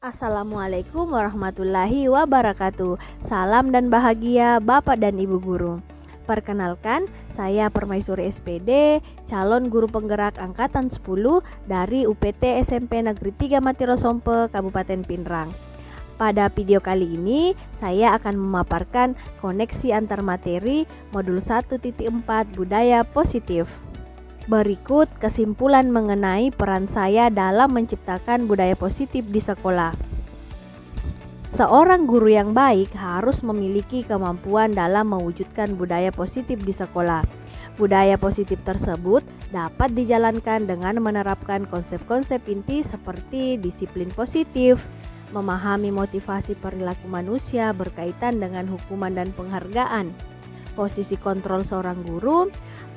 Assalamualaikum warahmatullahi wabarakatuh. Salam dan bahagia Bapak dan Ibu guru. Perkenalkan, saya Permaisuri SPD, calon guru penggerak angkatan 10 dari UPT SMP Negeri 3 Matirosompe, Kabupaten Pinrang. Pada video kali ini, saya akan memaparkan koneksi antar materi modul 1.4 budaya positif. Berikut kesimpulan mengenai peran saya dalam menciptakan budaya positif di sekolah. Seorang guru yang baik harus memiliki kemampuan dalam mewujudkan budaya positif di sekolah. Budaya positif tersebut dapat dijalankan dengan menerapkan konsep-konsep inti seperti disiplin positif, memahami motivasi perilaku manusia berkaitan dengan hukuman dan penghargaan, posisi kontrol seorang guru,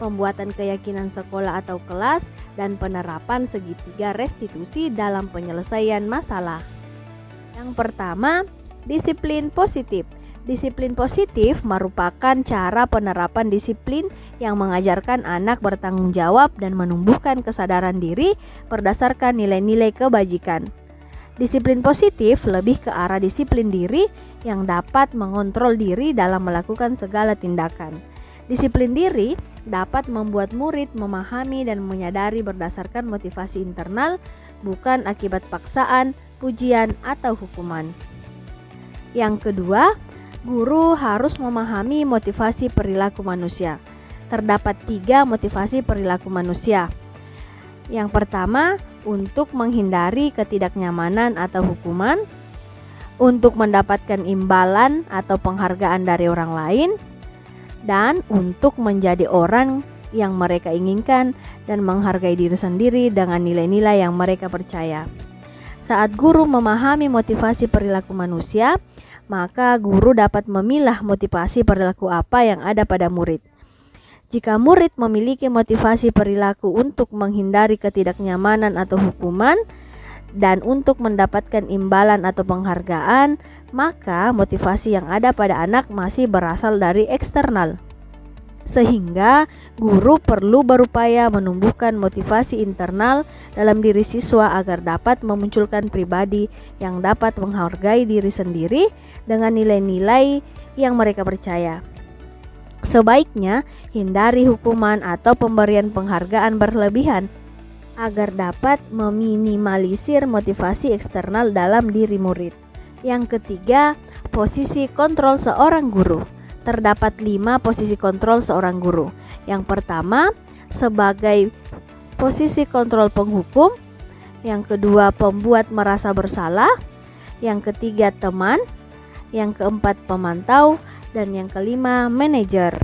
pembuatan keyakinan sekolah atau kelas, dan penerapan segitiga restitusi dalam penyelesaian masalah. Yang pertama, disiplin positif. Disiplin positif merupakan cara penerapan disiplin yang mengajarkan anak bertanggung jawab dan menumbuhkan kesadaran diri berdasarkan nilai-nilai kebajikan. Disiplin positif lebih ke arah disiplin diri yang dapat mengontrol diri dalam melakukan segala tindakan. Disiplin diri dapat membuat murid memahami dan menyadari berdasarkan motivasi internal, bukan akibat paksaan, pujian, atau hukuman. Yang kedua, guru harus memahami motivasi perilaku manusia. Terdapat 3 motivasi perilaku manusia. Yang pertama, untuk menghindari ketidaknyamanan atau hukuman, untuk mendapatkan imbalan atau penghargaan dari orang lain, dan untuk menjadi orang yang mereka inginkan dan menghargai diri sendiri dengan nilai-nilai yang mereka percaya. Saat guru memahami motivasi perilaku manusia, maka guru dapat memilah motivasi perilaku apa yang ada pada murid. Jika murid memiliki motivasi perilaku untuk menghindari ketidaknyamanan atau hukuman dan untuk mendapatkan imbalan atau penghargaan, maka motivasi yang ada pada anak masih berasal dari eksternal. Sehingga guru perlu berupaya menumbuhkan motivasi internal dalam diri siswa agar dapat memunculkan pribadi yang dapat menghargai diri sendiri dengan nilai-nilai yang mereka percaya. Sebaiknya hindari hukuman atau pemberian penghargaan berlebihan agar dapat meminimalisir motivasi eksternal dalam diri murid. Yang ketiga, posisi kontrol seorang guru. Terdapat 5 posisi kontrol seorang guru. Yang pertama, sebagai posisi kontrol penghukum. Yang kedua, pembuat merasa bersalah. Yang ketiga, teman. Yang keempat, pemantau. Dan yang kelima, manajer.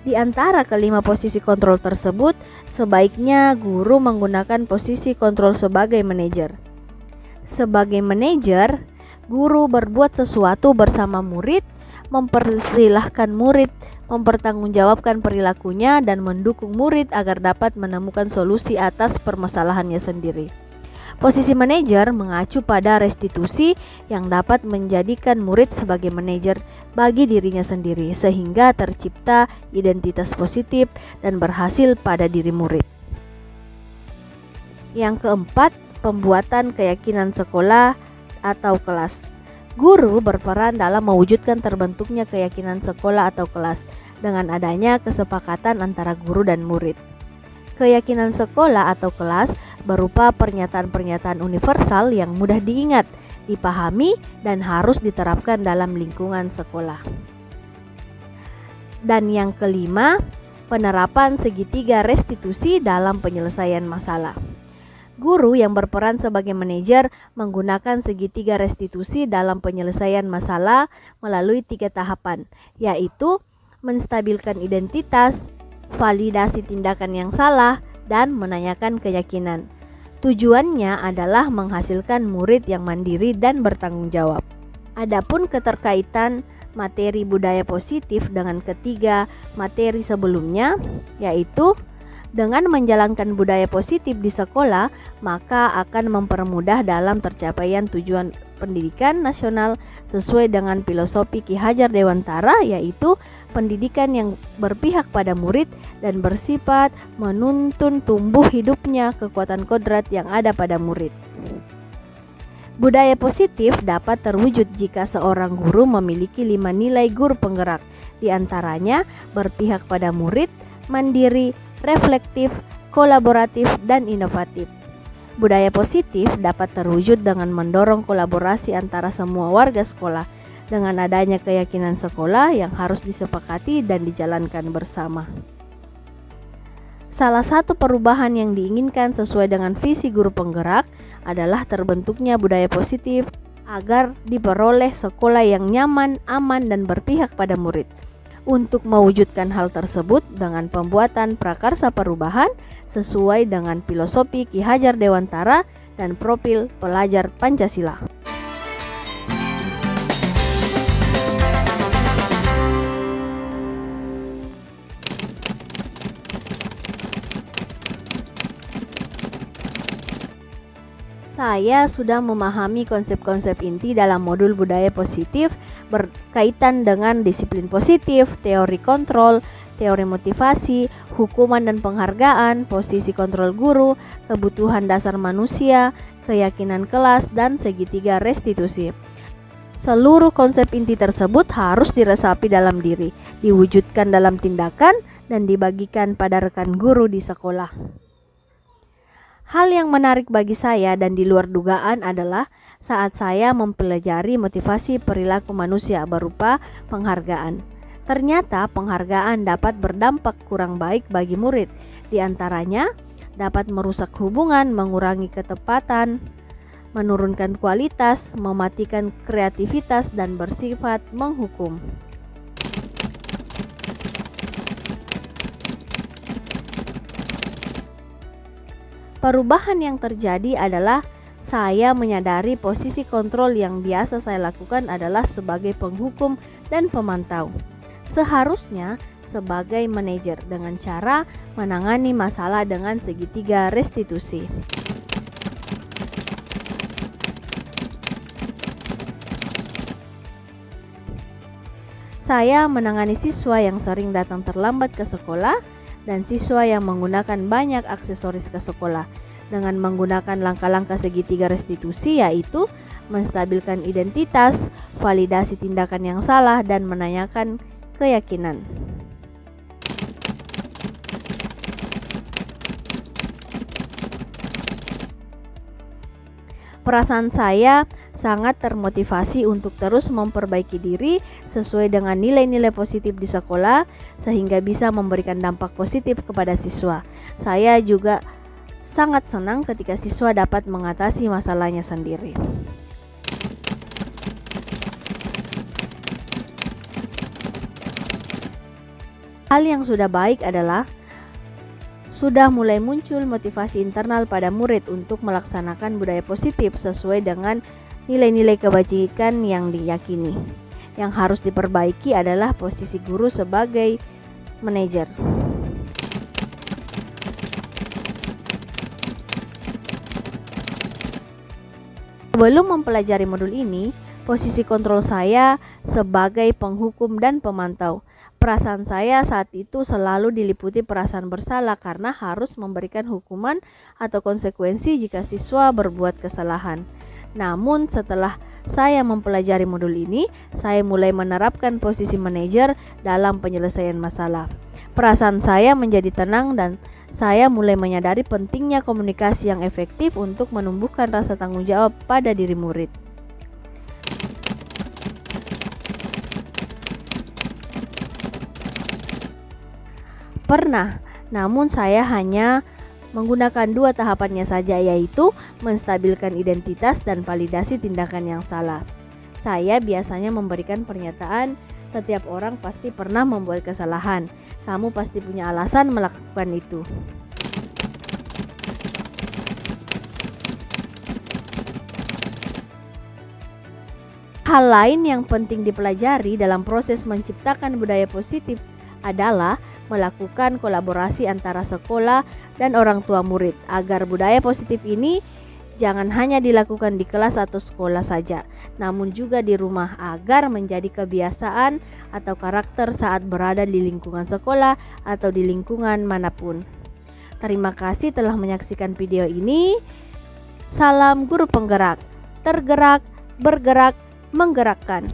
Di antara kelima posisi kontrol tersebut, sebaiknya guru menggunakan posisi kontrol sebagai manajer. Sebagai manajer, guru berbuat sesuatu bersama murid, mempersilahkan murid mempertanggungjawabkan perilakunya dan mendukung murid agar dapat menemukan solusi atas permasalahannya sendiri. Posisi manajer mengacu pada restitusi yang dapat menjadikan murid sebagai manajer bagi dirinya sendiri sehingga tercipta identitas positif dan berhasil pada diri murid. Yang keempat, pembuatan keyakinan sekolah atau kelas. Guru berperan dalam mewujudkan terbentuknya keyakinan sekolah atau kelas dengan adanya kesepakatan antara guru dan murid. Keyakinan sekolah atau kelas berupa pernyataan-pernyataan universal yang mudah diingat, dipahami, dan harus diterapkan dalam lingkungan sekolah. Dan yang kelima, penerapan segitiga restitusi dalam penyelesaian masalah. Guru yang berperan sebagai manajer menggunakan segitiga restitusi dalam penyelesaian masalah melalui 3 tahapan, yaitu menstabilkan identitas, validasi tindakan yang salah, dan menanyakan keyakinan. Tujuannya adalah menghasilkan murid yang mandiri dan bertanggung jawab. Adapun keterkaitan materi budaya positif dengan ketiga materi sebelumnya, yaitu dengan menjalankan budaya positif di sekolah, maka akan mempermudah dalam tercapaian tujuan pendidikan nasional sesuai dengan filosofi Ki Hajar Dewantara, yaitu pendidikan yang berpihak pada murid dan bersifat menuntun tumbuh hidupnya kekuatan kodrat yang ada pada murid. Budaya positif dapat terwujud jika seorang guru memiliki 5 nilai guru penggerak, di antaranya berpihak pada murid, mandiri, reflektif, kolaboratif, dan inovatif. Budaya positif dapat terwujud dengan mendorong kolaborasi antara semua warga sekolah, dengan adanya keyakinan sekolah yang harus disepakati dan dijalankan bersama. Salah satu perubahan yang diinginkan sesuai dengan visi guru penggerak adalah terbentuknya budaya positif agar diperoleh sekolah yang nyaman, aman, dan berpihak pada murid. Untuk mewujudkan hal tersebut dengan pembuatan prakarsa perubahan sesuai dengan filosofi Ki Hajar Dewantara dan profil pelajar Pancasila. Saya sudah memahami konsep-konsep inti dalam modul budaya positif berkaitan dengan disiplin positif, teori kontrol, teori motivasi, hukuman dan penghargaan, posisi kontrol guru, kebutuhan dasar manusia, keyakinan kelas, dan segitiga restitusi. Seluruh konsep inti tersebut harus diresapi dalam diri, diwujudkan dalam tindakan, dan dibagikan pada rekan guru di sekolah. Hal yang menarik bagi saya dan di luar dugaan adalah saat saya mempelajari motivasi perilaku manusia berupa penghargaan. Ternyata penghargaan dapat berdampak kurang baik bagi murid. Di antaranya dapat merusak hubungan, mengurangi ketepatan, menurunkan kualitas, mematikan kreativitas, dan bersifat menghukum. Perubahan yang terjadi adalah saya menyadari posisi kontrol yang biasa saya lakukan adalah sebagai penghukum dan pemantau. Seharusnya sebagai manajer dengan cara menangani masalah dengan segitiga restitusi. Saya menangani siswa yang sering datang terlambat ke sekolah dan siswa yang menggunakan banyak aksesoris ke sekolah dengan menggunakan langkah-langkah segitiga restitusi, yaitu menstabilkan identitas, validasi tindakan yang salah, dan menanyakan keyakinan. Perasaan saya sangat termotivasi untuk terus memperbaiki diri sesuai dengan nilai-nilai positif di sekolah sehingga bisa memberikan dampak positif kepada siswa. Saya juga sangat senang ketika siswa dapat mengatasi masalahnya sendiri. Hal yang sudah baik adalah sudah mulai muncul motivasi internal pada murid untuk melaksanakan budaya positif sesuai dengan nilai-nilai kebajikan yang diyakini. Yang harus diperbaiki adalah posisi guru sebagai manajer. Sebelum mempelajari modul ini, posisi kontrol saya sebagai penghukum dan pemantau. Perasaan saya saat itu selalu diliputi perasaan bersalah karena harus memberikan hukuman atau konsekuensi jika siswa berbuat kesalahan. Namun setelah saya mempelajari modul ini, saya mulai menerapkan posisi manajer dalam penyelesaian masalah. Perasaan saya menjadi tenang dan saya mulai menyadari pentingnya komunikasi yang efektif untuk menumbuhkan rasa tanggung jawab pada diri murid. Pernah, namun saya hanya menggunakan 2 tahapannya saja, yaitu menstabilkan identitas dan validasi tindakan yang salah. Saya biasanya memberikan pernyataan, setiap orang pasti pernah membuat kesalahan. Kamu pasti punya alasan melakukan itu. Hal lain yang penting dipelajari dalam proses menciptakan budaya positif adalah melakukan kolaborasi antara sekolah dan orang tua murid agar budaya positif ini jangan hanya dilakukan di kelas atau sekolah saja, namun juga di rumah agar menjadi kebiasaan atau karakter saat berada di lingkungan sekolah atau di lingkungan manapun. Terima kasih telah menyaksikan video ini. Salam guru penggerak. tergerak, bergerak, menggerakkan.